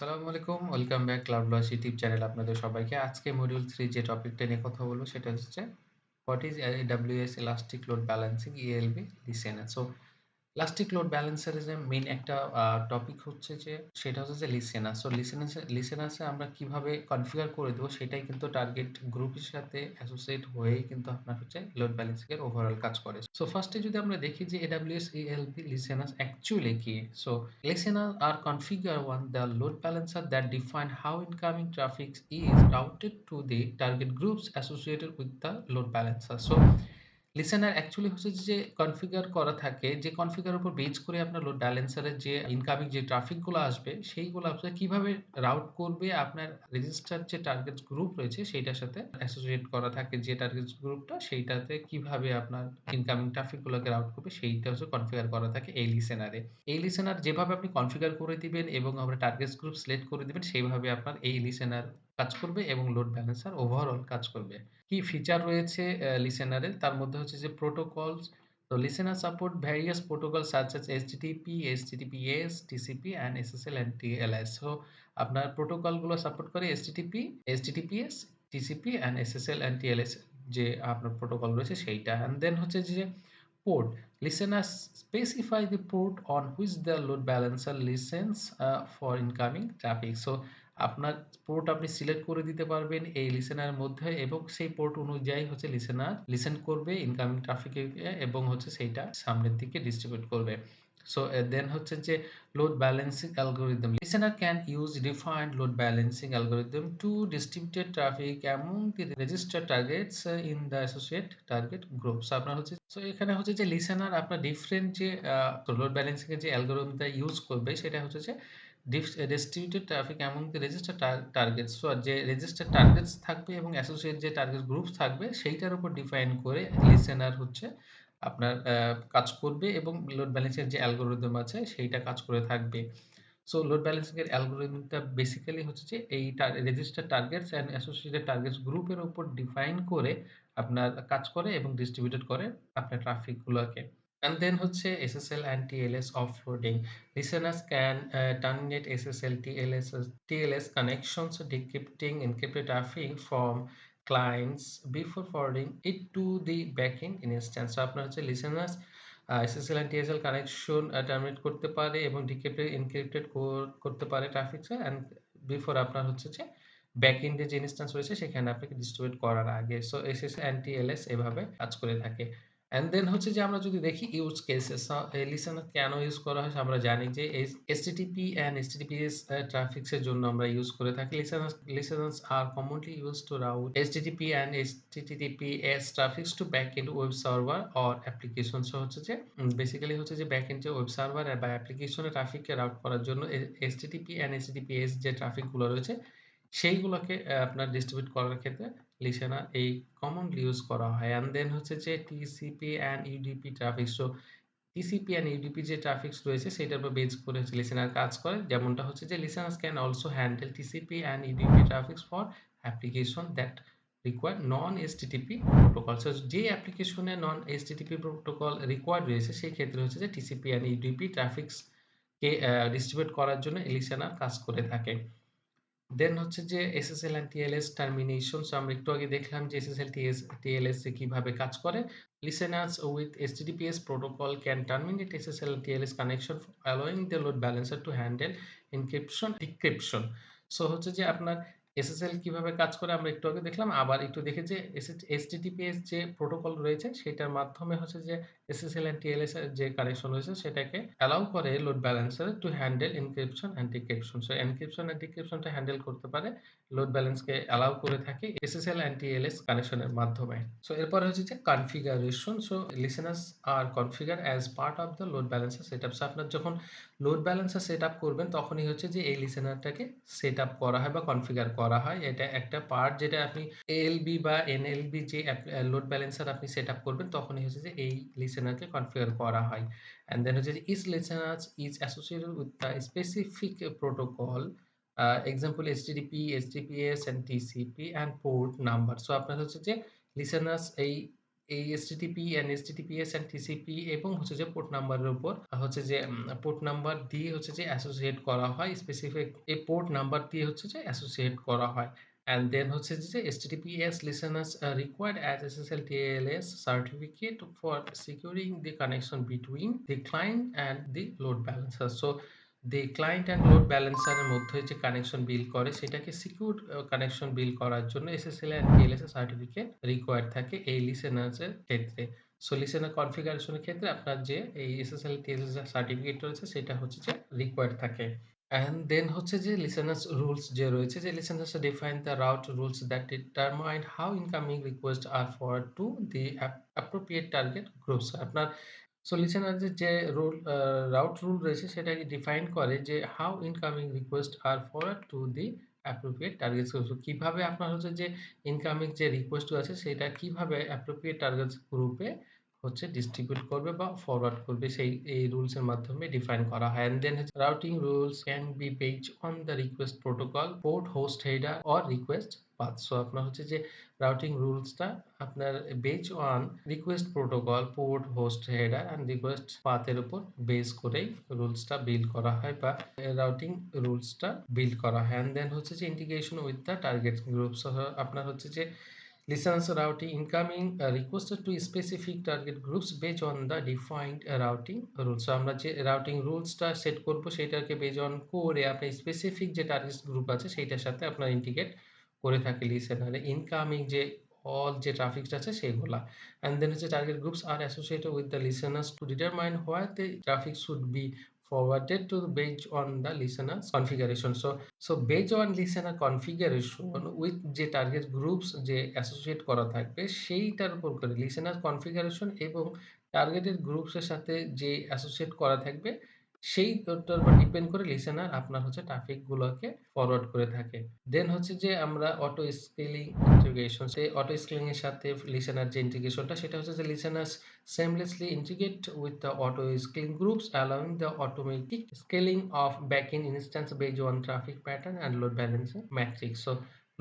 আসসালামু আলাইকুম। Welcome back ClouDolus YouTube channel আপনাদের সবাইকে। আজকে মডিউল 3 যে টপিকটা নিয়ে কথা বলবো সেটা হচ্ছে What is AWS Elastic Load Balancing ELB Listener? So elastic load balancer এর যে মেইন একটা টপিক হচ্ছে যে সেটা হচ্ছে যে লিসেনার। সো লিসেনার্সে আমরা কিভাবে কনফিগার করে দেবো সেটাই কিন্তু টার্গেট গ্রুপের সাথে অ্যাসোসিয়েট হয়েই কিন্তু আপনার হচ্ছে লোড ব্যালেন্সিং এর ওভারঅল কাজ করে। সো ফার্স্টে যদি আমরা দেখি যে AWS ELB listeners actually কি? So listeners are configure on the load balancer that define how incoming traffic is routed to the target groups associated with the load balancer. So listener actually হচ্ছে যে configure করা থাকে, যে configure উপর base করে আপনার load ব্যালেন্সারের যে incoming যে ট্রাফিক গুলো আসবে, সেইগুলো আপনার কিভাবে রাউট করবে আপনার রেজিস্টার যে টার্গেট গ্রুপ রয়েছে সেইটার সাথে অ্যাসোসিয়েট করা থাকে, যে টার্গেট গ্রুপটা সেইটাতে কিভাবে আপনার ইনকামিং ট্রাফিক গুলোকে রাউট করবে সেইটা হচ্ছে কনফিগার করা থাকে এই লিসেনারে। এই লিসেনার যেভাবে আপনি কনফিগার করে দিবেন এবং আপনার টার্গেট গ্রুপ সিলেক্ট করে দিবেন সেইভাবে আপনার এই লিসেনার কাজ করবে এবং লোড ব্যালেন্সার ওভারঅল কাজ করবে। কি ফিচার রয়েছে লিসেনারে তার মধ্যে হচ্ছে যে প্রোটোকলস। তো listener support various protocol such as HTTP, HTTPS, TCP and SSL and TLS. So আপনার প্রোটোকলগুলো সাপোর্ট করে HTTP, HTTPS, TCP and SSL and TLS, যে আপনার প্রোটোকল রয়েছে সেইটা। অ্যান্ড দেন হচ্ছে যে port, listeners specify the port on which the load balancer listens for incoming traffic. So আপনার port আপনি সিলেক্ট করে দিতে পারবেন এই লিসেনারের মধ্যে এবং সেই পোর্ট অনুযায়ী হচ্ছে লিসেনার লিসেন করবে ইনকামিং ট্রাফিকে এবং হচ্ছে সেইটা সামনের দিকে ডিস্ট্রিবিউট করবে। সো দেন হচ্ছে যে load balancing algorithm. Listener can use defined load balancing algorithm to distribute traffic among the registered targets in the associate target groups. আপনার হচ্ছে সো এখানে হচ্ছে যে লিসেনার আপনার ডিফারেন্ট যে লোড ব্যালেন্সিং এর যে অ্যালগরিদমটা ইউজ করবে সেটা হচ্ছে যে distributed traffic among the registered targets. So যে রেজিস্টার টার্গেটস থাকবে এবং অ্যাসোসিয়েট যে টার্গেট গ্রুপ থাকবে সেইটার উপর ডিফাইন করে লিসেনার হচ্ছে আপনার কাজ করবে এবং লোড ব্যালেন্সিং এর যে অ্যালগরিদম আছে সেইটা কাজ করে থাকবে। সো লোড ব্যালেন্সিং এর অ্যালগরিদমটা বেসিক্যালি হচ্ছে যে এই register targets and associated targets গ্রুপের উপর ডিফাইন করে আপনার কাজ করে এবং ডিস্ট্রিবিউটেড করে আপনার ট্রাফিক গুলোকে। And then হচ্ছে SSL and TLS offloading. Listeners can terminate SSL TLS connections, decrypting encrypted traffic from clients before forwarding it to the backend instance. So আপনার হচ্ছে listeners SSL and TSL connection terminate করতে পারে এবং encrypted করতে পারে ট্রাফিকটা and before আপনার হচ্ছে যে ব্যাকএন্ডে যে ইনস্ট্যান্স রয়েছে সেখানে আপনাকে ডিস্ট্রিবিউট করার আগে। সো এসএসএল এন্ড টিএলএস এভাবে কাজ করে থাকে। অ্যান্ড দেন হচ্ছে যে আমরা যদি দেখি ইউজ কেসেস, লিসেনার কেন ইউজ করা হয় আমরা জানি যে এইচটিটিপি অ্যান্ড এইচটিটিপিএস ট্রাফিকস এর জন্য আমরা ইউজ করে থাকি। Listeners are commonly use to route HTTP and HTTPS traffics to backend web server or application. So হচ্ছে যে বেসিক্যালি হচ্ছে যে ব্যাকএন্ডে ওয়েব সার্ভার বা অ্যাপ্লিকেশনে ট্রাফিককে রাউট করার জন্য এইচটিটিপি অ্যান্ড এইচটিটিপিএস যে ট্রাফিক গুলো রয়েছে সেইগুলোকে আপনার ডিস্ট্রিবিউট করার ক্ষেত্রে লিসেনার এই কমনলি ইউজ করা হয়। অ্যান্ড দেন হচ্ছে যে TCP and UDP traffic. So TCP and UDP যে ট্রাফিকস রয়েছে সেটার উপর বেস করে হচ্ছে লিসেনার কাজ করে। যেমনটা হচ্ছে যে listeners can also handle TCP and UDP traffics for application that require non HTTP protocol. So যে অ্যাপ্লিকেশনে নন এইচটিটিপি প্রোটোকল রিকোয়ার্ড রয়েছে সেই ক্ষেত্রে হচ্ছে যে টিসিপি অ্যান্ড ইউডিপি ট্রাফিকস কে ডিস্ট্রিবিউট করার জন্য লিসেনার কাজ করে থাকে। দেন হচ্ছে যে SSL and TLS termination. So আমরা একটু আগে দেখলাম যে এসএসএল টিএলএস এ কিভাবে কাজ করে। Listeners with HTTPS protocol can terminate SSL and TLS connection allowing the load balancer to handle encryption decryption. So হচ্ছে যে আপনার এসএসএল কিভাবে কাজ করে আমরা একটু আগে দেখলাম। আবার একটু দেখি যে এইচটিটিপিএস যে প্রোটোকল রয়েছে সেটার মাধ্যমে হচ্ছে যে এসএসএল এন্ড টিএলএস এর যে কানেকশন রয়েছে সেটাকে অ্যালাউ করে load balancer to handle encryption and decryption. So encryption and ডিক্রিপশনটা হ্যান্ডেল করতে পারে, লোড ব্যালেন্সকে অ্যালাউ করে থাকে এসএসএল অ্যান্ড টিএলএস কানেকশনের মাধ্যমে। সো এরপরে হচ্ছে যে configuration. So listeners are configure as part of the load balancer setup. So আপনার যখন লোড ব্যালেন্সার সেটআপ করবেন তখনই হচ্ছে যে এই লিসেনারটাকে সেটআপ করা হয় বা কনফিগার করা হয়। এটা একটা পার্ট যেটা আপনি এএলবি বা এনএলবি যে লোড ব্যালেন্সার আপনি সেটআপ করবেন তখনই হচ্ছে যে এই লিসেনারকে কনফিগার করা হয়। And then হচ্ছে যে each listener is associated with a specific protocol, example HTTP, HTTPS and TCP and port number. So আপনার হচ্ছে যে listeners এই এই HTTP and HTTPS and TCP এবং হচ্ছে যে পোর্ট নাম্বারের উপর হচ্ছে যে পোর্ট নাম্বার দিয়ে হচ্ছে যে অ্যাসোসিয়েট করা হয়। স্পেসিফিক এই পোর্ট নাম্বার দিয়ে হচ্ছে যে অ্যাসোসিয়েট করা হয়। And then হচ্ছে যে HTTPS listeners required as SSL TLS certificate for securing the connection between the client and the load balancer. So the client and load balancer এর মধ্যে যে কানেকশন বিল্ড করে সেটাকে সিকিউর কানেকশন বিল্ড করার জন্য SSL and TLS এর certificate required থাকে এই লিসেনার্স এর ক্ষেত্রে। সো লিসেনার কনফিগারেশন এর ক্ষেত্রে আপনার যে এই SSL TLS এর সার্টিফিকেট রয়েছে সেটা হচ্ছে যে রিকোয়ার্ড থাকে। And then হচ্ছে যে listeners rules যে রয়েছে যে listeners define the route rules that determine how incoming requests are forwarded to the appropriate target groups. আপনার সো লিসেনারদের যে রাউট রুল রয়েছে সেটাকে ডিফাইন করে যে how incoming request are forward to the appropriate targets group. কিভাবে আপনার হচ্ছে যে ইনকামিং যে রিকোয়েস্ট আছে সেটা কিভাবে অ্যাপ্রোপ্রিয়েট টার্গেটস গ্রুপে হচ্ছে ডিস্ট্রিবিউট করবে বা ফরওয়ার্ড করবে সেই এই রুলস এর মাধ্যমে ডিফাইন করা হয়। And then routing rules can be based on the request protocol, port host header or request path. So আপনার হচ্ছে যে রাউটিং রুলসটা আপনার base on request protocol, port host header and request পাথের উপর বেস করেই রুলসটা বিল্ড করা হয় বা রাউটিং রুলসটা বিল্ড করা হয়। অ্যান্ড দেন হচ্ছে যে integration with the target group. সহ আপনার হচ্ছে যে listeners routing incoming requested to specific target groups based on the defined routing rules. So আমরা যে রাউটিং রুলসটা সেট করব সেটাকে বেজ অন করে আপনি স্পেসিফিক যে টার্গেট গ্রুপ আছে সেইটার সাথে আপনার ইন্টিগ্রেট করে থাকে লিসেনারে ইনকামিং যে অল যে ট্রাফিকটা আছে সেগুলা। And then হচ্ছে target groups are associated with the listeners to determine where the traffic should be forwarded to based on the listener's configuration. So based on listener configuration with যে target groups যে associate করা থাকবে সেইটার উপর করে listener configuration এবং targeted groups এর সাথে যে অ্যাসোসিয়েট করা থাকবে সেইটার উপর ডিপেন্ড করে লিসেনার আপনার হচ্ছে ট্রাফিক গুলোকে ফরওয়ার্ড করে থাকে। দেন হচ্ছে যে আমরা অটো স্কেলিং ইন্টিগ্রেশন, সেই অটো স্কেলিং এর সাথে লিসেনার যে ইন্টিগ্রেশনটা সেটা হচ্ছে যে listeners seamlessly integrate with the auto scaling groups, allowing the automatic scaling of backend instance based on traffic pattern and load balancing matrix. So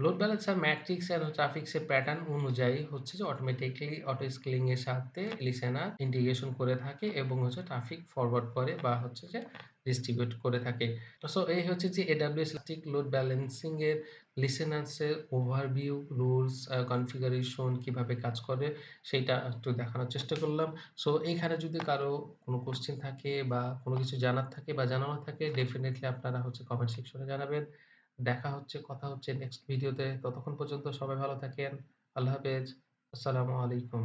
load balancer matrix এর ট্রাফিক্স এর pattern অনুযায়ী হচ্ছে যে অটোমেটিক্যালি অটো স্কেলিং এর সাথে listener integration করে থাকে এবং হচ্ছে ট্রাফিক ফরওয়ার্ড করে বা হচ্ছে যে ডিস্ট্রিবিউট করে থাকে। সো এই হচ্ছে যে AWS Elastic Load Balancing এর লিসেনার্স এর ওভারভিউ, রুলস, কনফিগারেশন কিভাবে কাজ করে সেইটা একটু দেখানোর চেষ্টা করলাম। সো এইখানে যদি কারো কোনো কোয়েশ্চেন থাকে বা কোনো কিছু জানার থাকে বা জানানোর থাকে ডেফিনিটলি আপনারা হচ্ছে কমেন্ট সেকশনে জানাবেন। দেখা হচ্ছে, কথা হচ্ছে নেক্সট ভিডিওতে। ততক্ষণ পর্যন্ত সবাই ভালো থাকেন। আল্লাহ হাফেজ। আসসালামু আলাইকুম।